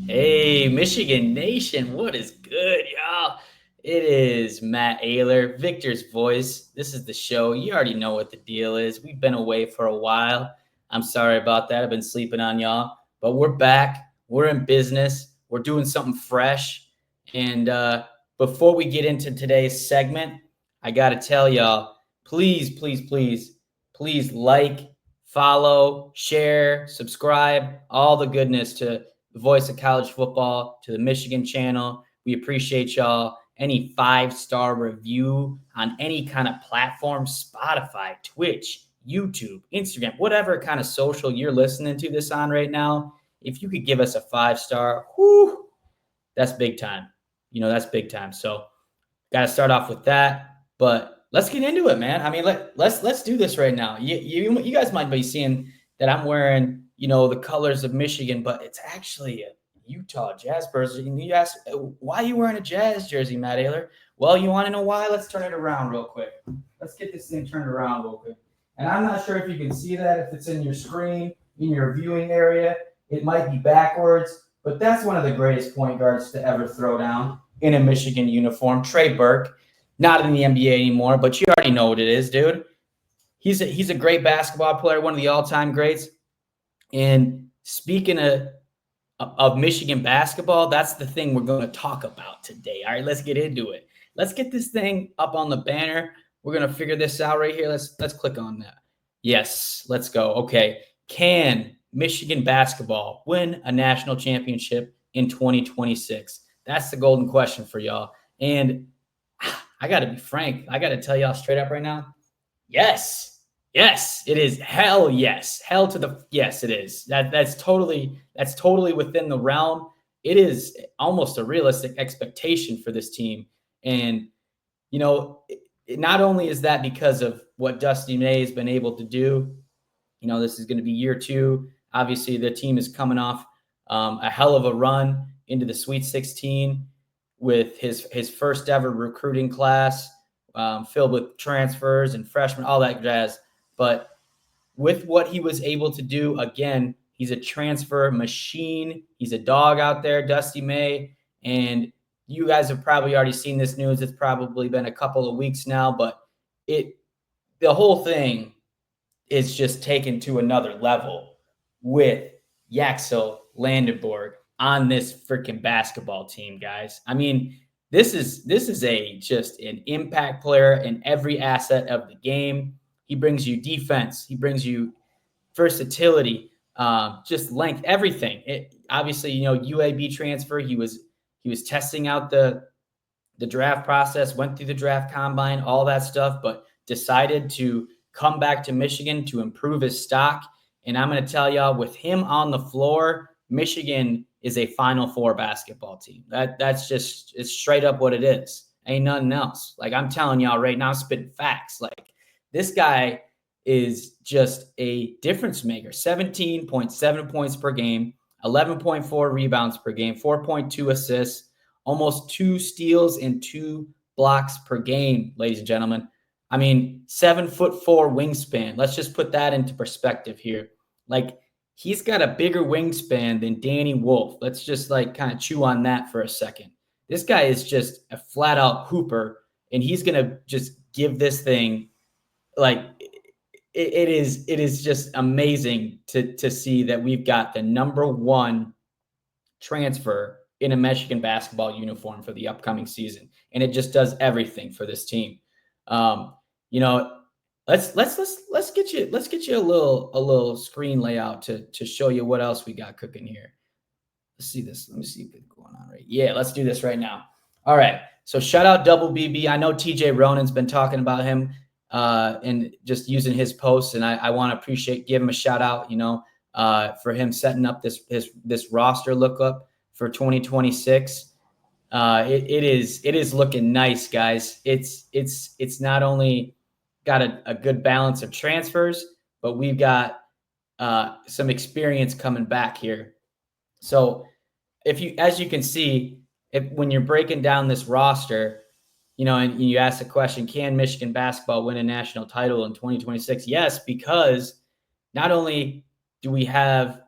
Hey, Michigan Nation, what is good, y'all? It is Matt Ayler, Victor's voice. This is the show. You already know what the deal is. We've been away for a while. I'm sorry about that. I've been sleeping on y'all, but we're back. We're in business. We're doing something fresh. And before we get into today's segment, I got to tell y'all, please like, follow, share, subscribe, all the goodness to the voice of college football, to the Michigan channel. We appreciate y'all. Any 5-star review on any kind of platform, Spotify, Twitch, YouTube, Instagram, whatever kind of social you're listening to this on right now, if you could give us a 5-star, whoo, that's big time. That's big time. So got to start off with that. But let's get into it, man. I mean, let's do this right now. You guys might be seeing that I'm wearing, the colors of Michigan, but it's actually a Utah Jazz jersey. And you ask, why are you wearing a Jazz jersey, Matt Ayler? Well, you want to know why? Let's turn it around real quick. Let's get this thing turned around real quick. And I'm not sure if you can see that, if it's in your screen, in your viewing area. It might be backwards, but that's one of the greatest point guards to ever throw down in a Michigan uniform. Trey Burke, not in the NBA anymore, but you already know what it is, dude. He's a great basketball player, one of the all-time greats. And speaking of Michigan basketball, that's the thing we're going to talk about today. All right, let's get into it. Let's get this thing up on the banner. We're going to figure this out right here. Let's click on that. Yes, let's go. Okay. Can Michigan basketball win a national championship in 2026? That's the golden question for y'all. And I got to be frank. I got to tell y'all straight up right now. Yes. Yes, it is. Hell yes. Hell to the yes, it is. That's totally within the realm. It is almost a realistic expectation for this team. And not only is that because of what Dusty May has been able to do, this is going to be year 2. Obviously, the team is coming off a hell of a run into the Sweet 16 with his first ever recruiting class, filled with transfers and freshmen, all that jazz. But with what he was able to do, again, he's a transfer machine. He's a dog out there, Dusty May. And you guys have probably already seen this news. It's probably been a couple of weeks now, but the whole thing is just taken to another level with Yaxel Landenborg on this freaking basketball team, guys. I mean, this is just an impact player in every asset of the game. He brings you defense. He brings you versatility, just length, everything. Obviously, UAB transfer. He was testing out the draft process, went through the draft combine, all that stuff, but decided to come back to Michigan to improve his stock. And I'm going to tell y'all, with him on the floor, Michigan is a Final Four basketball team. That's just, it's straight up what it is. Ain't nothing else. Like, I'm telling y'all right now, I'm spitting facts. Like, this guy is just a difference maker. 17.7 points per game, 11.4 rebounds per game, 4.2 assists, almost 2 steals and 2 blocks per game, ladies and gentlemen. I mean, 7'4" wingspan. Let's just put that into perspective here. Like, he's got a bigger wingspan than Danny Wolf. Let's just kind of chew on that for a second. This guy is just a flat out hooper, and he's going to just give this thing it is just amazing to see that we've got the number 1 transfer in a Michigan basketball uniform for the upcoming season. And it just does everything for this team. Let's get you a little screen layout to show you what else we got cooking here. Let's see this. Let me see what's going on right. Yeah, let's do this right now. All right. So shout out Double BB. I know TJ Ronin's been talking about him and just using his posts, and I want to give him a shout out, for him setting up this roster lookup for 2026. It is looking nice, guys. It's not only got a good balance of transfers, but we've got some experience coming back here. So as you can see, when you're breaking down this roster, and you ask the question, can Michigan basketball win a national title in 2026? Yes, because not only do we have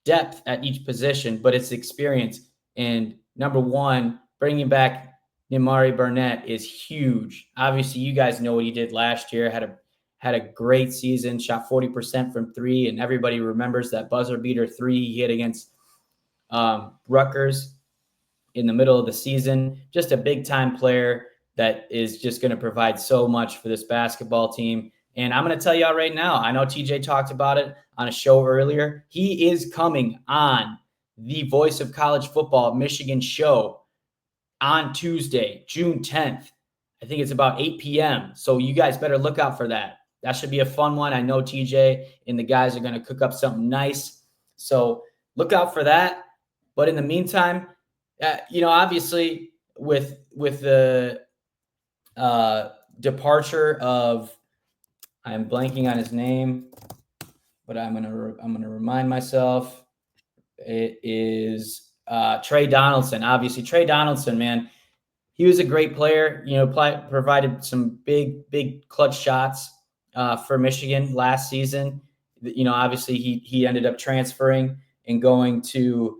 depth at each position, but it's experience. And number one, bringing back Nimari Burnett is huge. Obviously, you guys know what he did last year. Had a great season, shot 40% from three, and everybody remembers that buzzer beater three he hit against Rutgers in the middle of the season. Just a big time player that is just going to provide so much for this basketball team. And I'm going to tell y'all right now, I know TJ talked about it on a show earlier. He is coming on the Voice of College Football Michigan show on Tuesday, June 10th. I think it's about 8 p.m. So you guys better look out for that. That should be a fun one. I know TJ and the guys are going to cook up something nice. So look out for that. But in the meantime, obviously with the departure of, I'm blanking on his name, but I'm gonna remind myself. It is Trey Donaldson. Obviously, Trey Donaldson, man, he was a great player. Provided some big clutch shots for Michigan last season. Obviously he ended up transferring and going to.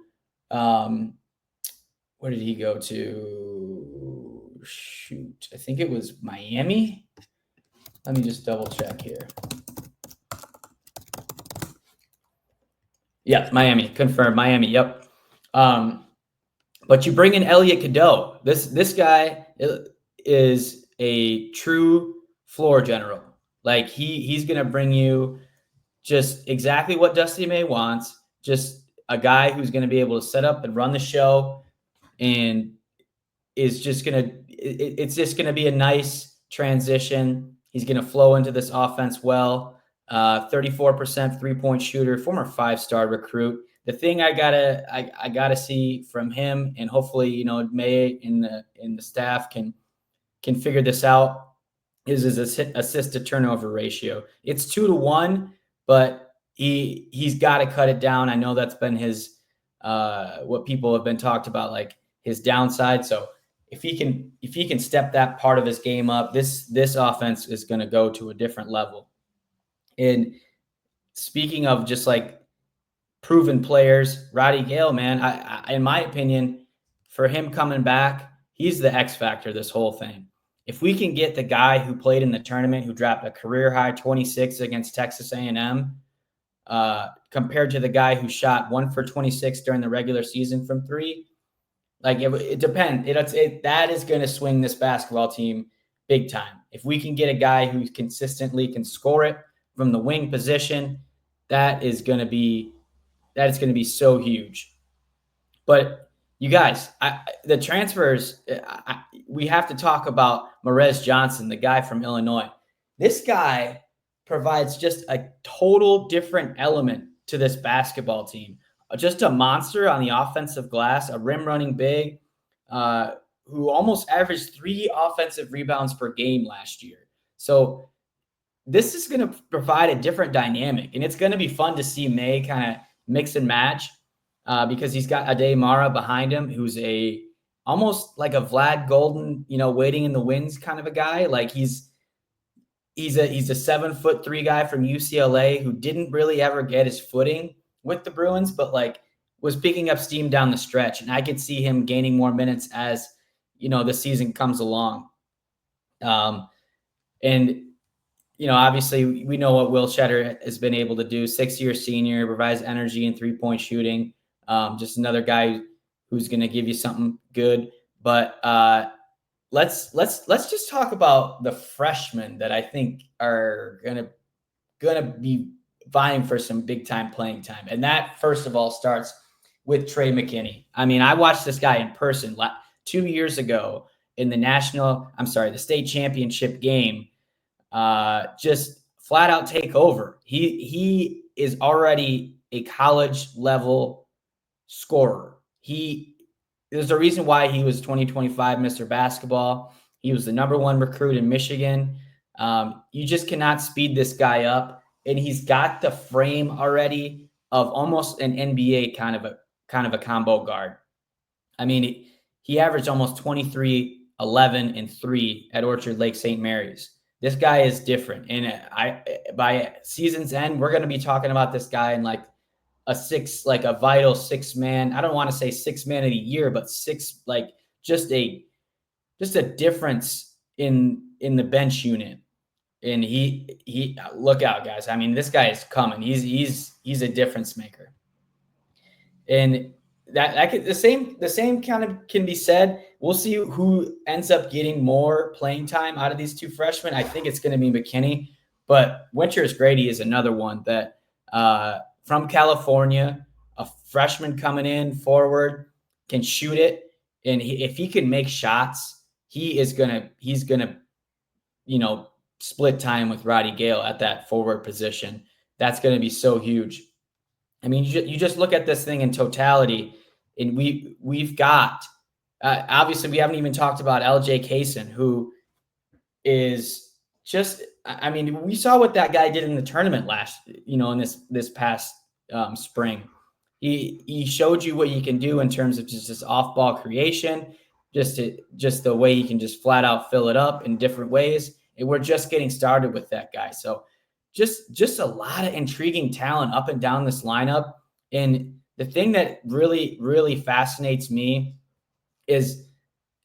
Where did he go to? Shoot, I think it was Miami. Let me just double check here. Yeah, Miami. Confirmed. Miami. Yep. But you bring in Elliot Cadeau. This guy is a true floor general. Like he's gonna bring you just exactly what Dusty May wants. Just a guy who's gonna be able to set up and run the show, and is just it's just gonna be a nice transition. He's gonna flow into this offense well. 34% 3-point shooter, former 5-star recruit. The thing I gotta see from him, and hopefully May and the staff can figure this out, is his assist to turnover ratio. It's 2-1, but he's got to cut it down. I know that's been his what people have been talked about, like his downside. So if he can step that part of his game up, this offense is going to go to a different level. And speaking of just like proven players, Roddy Gale, man, I in my opinion, for him coming back, he's the X factor this whole thing. If we can get the guy who played in the tournament, who dropped a career high 26 against Texas A&M, compared to the guy who shot 1 for 26 during the regular season from three, like it depends. That is going to swing this basketball team big time. If we can get a guy who consistently can score it from the wing position, that is going to be so huge. But you guys, the transfers, we have to talk about Marez Johnson, the guy from Illinois. This guy provides just a total different element to this basketball team. Just a monster on the offensive glass, a rim running big, who almost averaged 3 offensive rebounds per game last year. So this is going to provide a different dynamic, and it's going to be fun to see May kind of mix and match, because he's got Ade Mara behind him, who's almost like a Vlad Golden, waiting in the wings kind of a guy. Like he's a 7'3" guy from UCLA who didn't really ever get his footing with the Bruins, but like was picking up steam down the stretch. And I could see him gaining more minutes as, the season comes along. And obviously we know what Will Cheddar has been able to do. 6-year senior, provides energy and 3-point shooting. Just another guy who's going to give you something good. But let's just talk about the freshmen that I think are gonna be vying for some big time playing time. And that, first of all, starts with Trey McKinney. I mean, I watched this guy in person 2 years ago in the state championship game. Just flat out take over. He is already a college level scorer. There's a reason why he was 2025 Mr. Basketball. He was the #1 recruit in Michigan. You just cannot speed this guy up, and he's got the frame already of almost an NBA kind of a combo guard. I mean, he averaged almost 23, 11, and 3 at Orchard Lake St. Mary's. This guy is different, and by season's end, we're going to be talking about this guy in like a vital 6-man. I don't want to say 6-man of the year, but just a difference in the bench unit. And he look out, guys. I mean, this guy is coming. He's a difference maker. And the same kind of can be said. We'll see who ends up getting more playing time out of these two freshmen. I think it's going to be McKinney, but Winters Grady is another one that from California, a freshman coming in forward, can shoot it, and if he can make shots, he's gonna split time with Roddy Gale at that forward position. That's going to be so huge. I mean, you just look at this thing in totality, and we've got obviously we haven't even talked about LJ Kaysen, who is just. I mean, we saw what that guy did in the tournament in this past spring. He showed you what he can do in terms of just this off ball creation, just the way he can just flat out fill it up in different ways. And we're just getting started with that guy. So just a lot of intriguing talent up and down this lineup. And the thing that really, really fascinates me is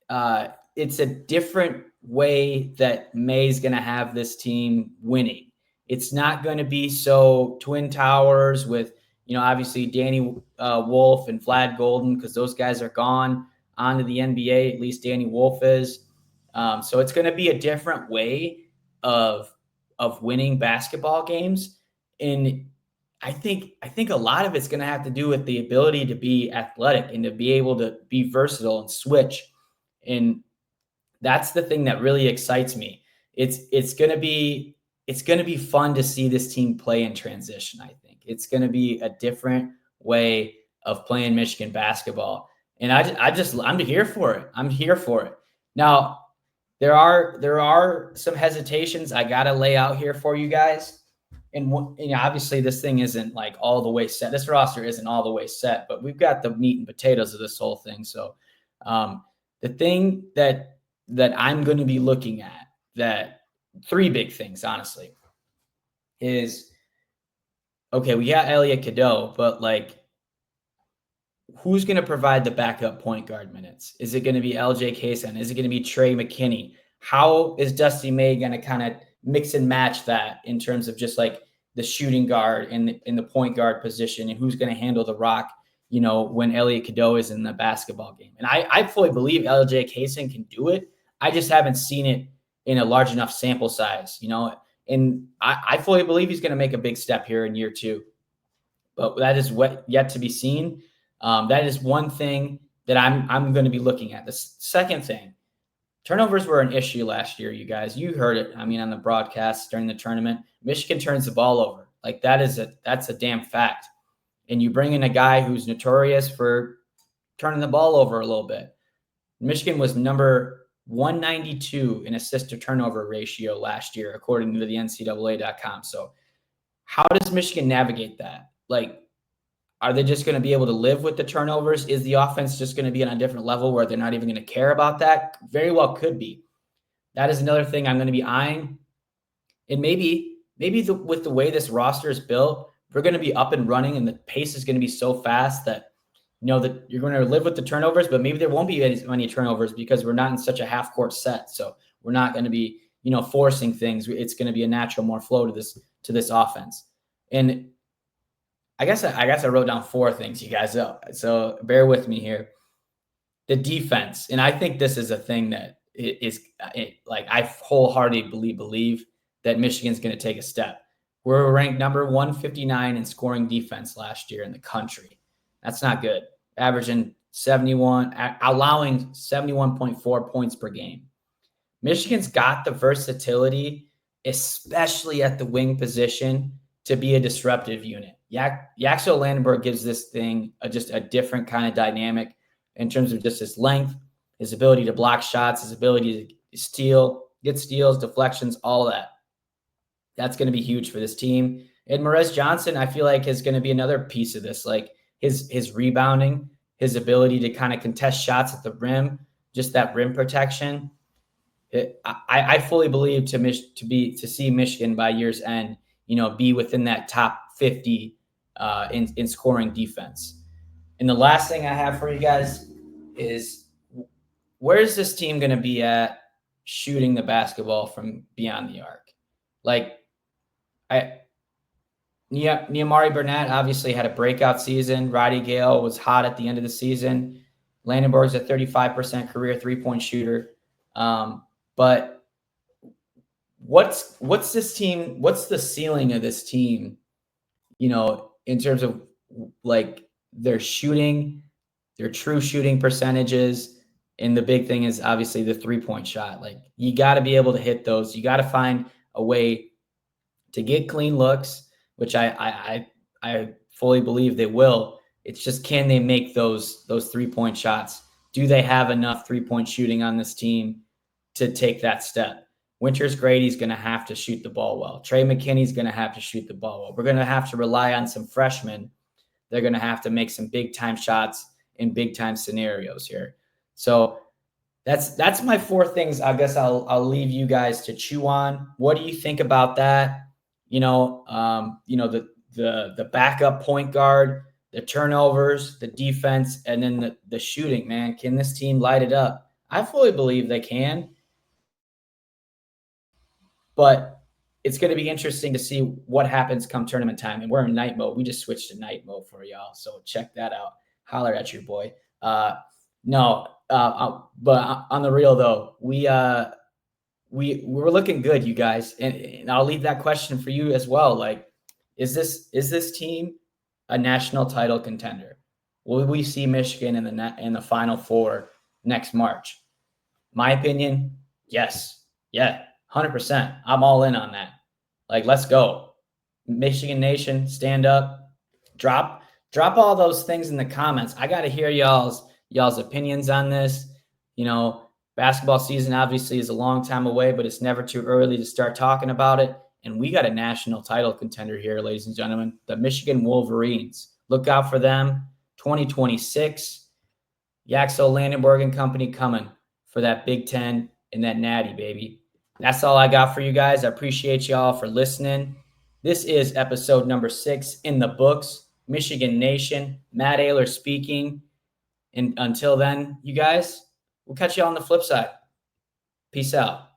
it's a different way that May's going to have this team winning. It's not going to be so Twin Towers with, obviously Danny Wolf and Vlad Golden, because those guys are gone onto the NBA. At least Danny Wolf is. So it's going to be a different way of winning basketball games. And I think a lot of it's going to have to do with the ability to be athletic and to be able to be versatile and switch. And that's the thing that really excites me. It's going to be fun to see this team play in transition. I think it's going to be a different way of playing Michigan basketball. And I'm here for it. I'm here for it. Now, there are some hesitations I got to lay out here for you guys. And obviously this thing isn't like all the way set. This roster isn't all the way set, but we've got the meat and potatoes of this whole thing. So the thing that I'm going to be looking at, that three big things, honestly, is, okay, we got Elliot Cadeau, but who's going to provide the backup point guard minutes? Is it going to be LJ Kaysen? Is it going to be Trey McKinney? How is Dusty May going to kind of mix and match that in terms of just the shooting guard in the point guard position, and who's going to handle the rock, when Elliot Cadeau is in the basketball game? And I fully believe LJ Kaysen can do it. I just haven't seen it in a large enough sample size, and I fully believe he's going to make a big step here in year 2, but that is yet to be seen. That is one thing that I'm going to be looking at. The second thing, turnovers were an issue last year, you guys. You heard it. I mean, on the broadcast during the tournament, Michigan turns the ball over. That's a damn fact. And you bring in a guy who's notorious for turning the ball over a little bit. Michigan was number 192 in assist to turnover ratio last year, according to the NCAA.com. So how does Michigan navigate that? Are they just going to be able to live with the turnovers? Is the offense just going to be on a different level where they're not even going to care about that? Very well could be. That is another thing I'm going to be eyeing. And maybe with the way this roster is built, we're going to be up and running and the pace is going to be so fast that, that you're going to live with the turnovers, but maybe there won't be as many turnovers because we're not in such a half-court set. So we're not going to be, forcing things. It's going to be a natural more flow to this offense. And I guess I wrote down 4 things, you guys. So bear with me here. The defense, and I think this is a thing that I wholeheartedly believe that Michigan's going to take a step. We're ranked number 159 in scoring defense last year in the country. That's not good. Averaging allowing 71.4 points per game. Michigan's got the versatility, especially at the wing position, to be a disruptive unit. Yaxel Landenberg gives this thing just a different kind of dynamic in terms of just his length, his ability to block shots, his ability to steal, get steals, deflections, all that. That's going to be huge for this team. And Morez Johnson, I feel like, is going to be another piece of this, his rebounding, his ability to kind of contest shots at the rim, just that rim protection. I fully believe to see Michigan by year's end, be within that top 50 in scoring defense. And the last thing I have for you guys is, where's this team going to be at shooting the basketball from beyond the arc? Like, Niamari Burnett obviously had a breakout season. Roddy Gale was hot at the end of the season. Landenborg's a 35% career three-point shooter. But what's this team? What's the ceiling of this team? In terms of like their shooting, their true shooting percentages. And the big thing is obviously the three-point shot. Like, you got to be able to hit those. You got to find a way to get clean looks, which I fully believe they will. It's just, can they make those three-point shots? Do they have enough three-point shooting on this team to take that step? Winters Grady's going to have to shoot the ball well. Trey McKinney's going to have to shoot the ball well. We're going to have to rely on some freshmen. They're going to have to make some big-time shots in big-time scenarios here. So that's my four things. I guess I'll leave you guys to chew on. What do you think about that? The backup point guard, the turnovers, the defense, and then the shooting, man. Can this team light it up? I fully believe they can. But it's going to be interesting to see what happens come tournament time. And we're in night mode. We just switched to night mode for y'all. So check that out. Holler at your boy. But on the real though, we're looking good, you guys. And I'll leave that question for you as well. Like, is this team a national title contender? Will we see Michigan in the Final Four next March? My opinion, yes. Yeah, 100%. I'm all in on that. Like, let's go. Michigan Nation, stand up. Drop all those things in the comments. I got to hear y'all's opinions on this. Basketball season obviously is a long time away, but it's never too early to start talking about it. And we got a national title contender here, ladies and gentlemen, the Michigan Wolverines. Look out for them. 2026. Yaxel Landenborg and company coming for that Big Ten and that Natty, baby. That's all I got for you guys. I appreciate y'all for listening. This is episode number 6 in the books. Michigan Nation, Matt Ayler speaking. And until then, you guys, we'll catch you on the flip side. Peace out.